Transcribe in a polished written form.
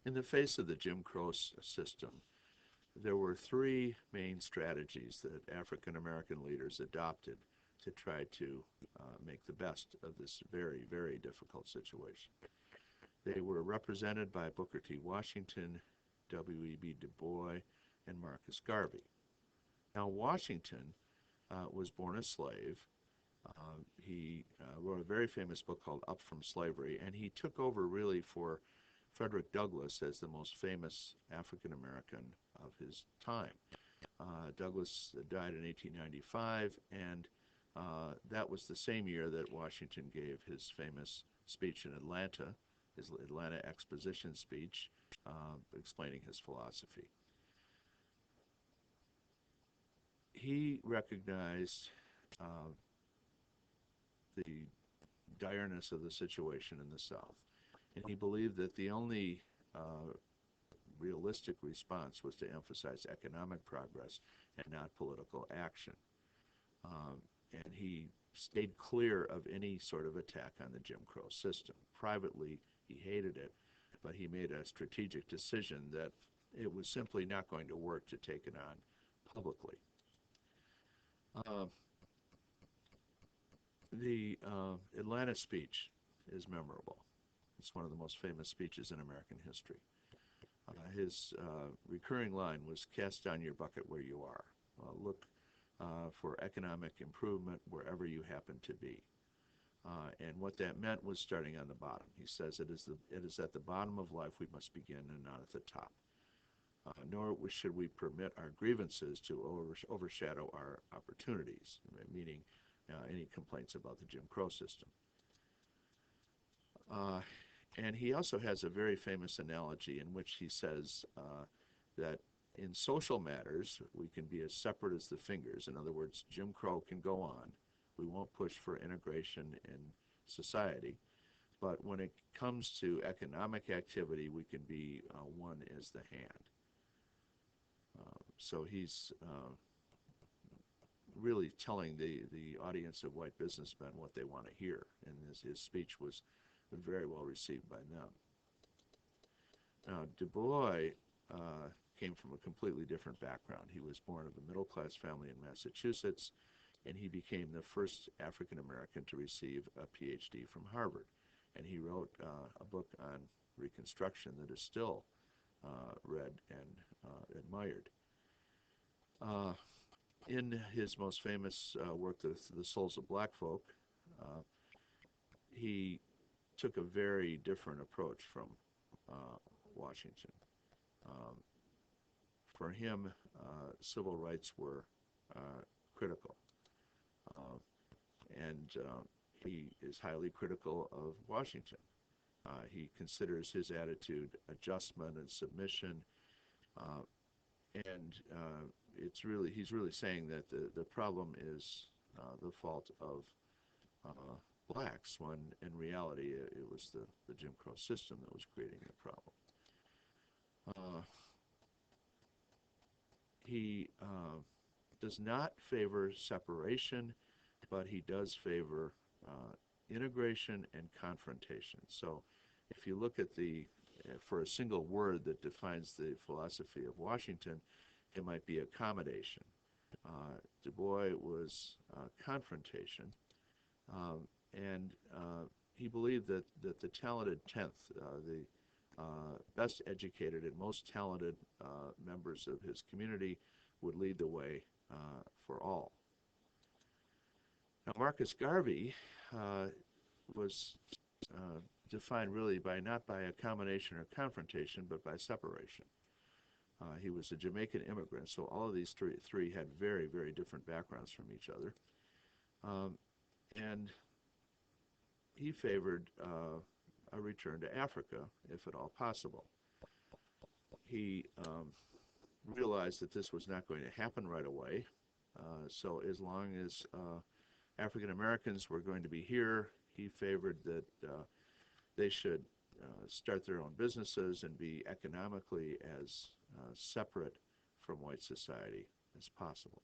In the face of the Jim Crow system, there were three main strategies that African American leaders adopted to try to make the best of this very, very difficult situation. They were represented by Booker T. Washington, W.E.B. Du Bois, and Marcus Garvey. Now, Washington was born a slave. He wrote a very famous book called Up from Slavery, and he took over really for Frederick Douglass as the most famous African American of his time. Douglass died in 1895, and that was the same year that Washington gave his famous speech in Atlanta, his Atlanta Exposition speech, explaining his philosophy. He recognized the direness of the situation in the South, and he believed that the only realistic response was to emphasize economic progress and not political action. And he stayed clear of any sort of attack on the Jim Crow system. Privately, he hated it, but he made a strategic decision that it was simply not going to work to take it on publicly. The Atlanta speech is memorable. It's one of the most famous speeches in American history. His recurring line was, "Cast down your bucket where you are. Look for economic improvement wherever you happen to be." And what that meant was starting on the bottom. He says, it is at the bottom of life we must begin and not at the top. Nor should we permit our grievances to overshadow our opportunities, meaning any complaints about the Jim Crow system. And he also has a very famous analogy in which he says that in social matters, we can be as separate as the fingers. In other words, Jim Crow can go on. We won't push for integration in society. But when it comes to economic activity, we can be one as the hand. So he's really telling the audience of white businessmen what they want to hear. And his speech was very well received by them. Now, Du Bois came from a completely different background. He was born of a middle-class family in Massachusetts, and he became the first African American to receive a PhD from Harvard. And he wrote a book on Reconstruction that is still read and admired. In his most famous work, The Souls of Black Folk, he took a very different approach from Washington. For him, civil rights were critical. And he is highly critical of Washington. He considers his attitude adjustment and submission. And he's really saying that the problem is the fault of blacks, when in reality it was the Jim Crow system that was creating the problem. He does not favor separation, but he does favor integration and confrontation. So if you look at for a single word that defines the philosophy of Washington, it might be accommodation. Du Bois was confrontation. And he believed that the talented 10th, the best educated and most talented members of his community, would lead the way for all. Now, Marcus Garvey was defined really not by accommodation or confrontation, but by separation. He was a Jamaican immigrant, so all of these three had very, very different backgrounds from each other. And he favored a return to Africa, if at all possible. He realized that this was not going to happen right away. So as long as African Americans were going to be here, he favored that they should start their own businesses and be economically as separate from white society as possible.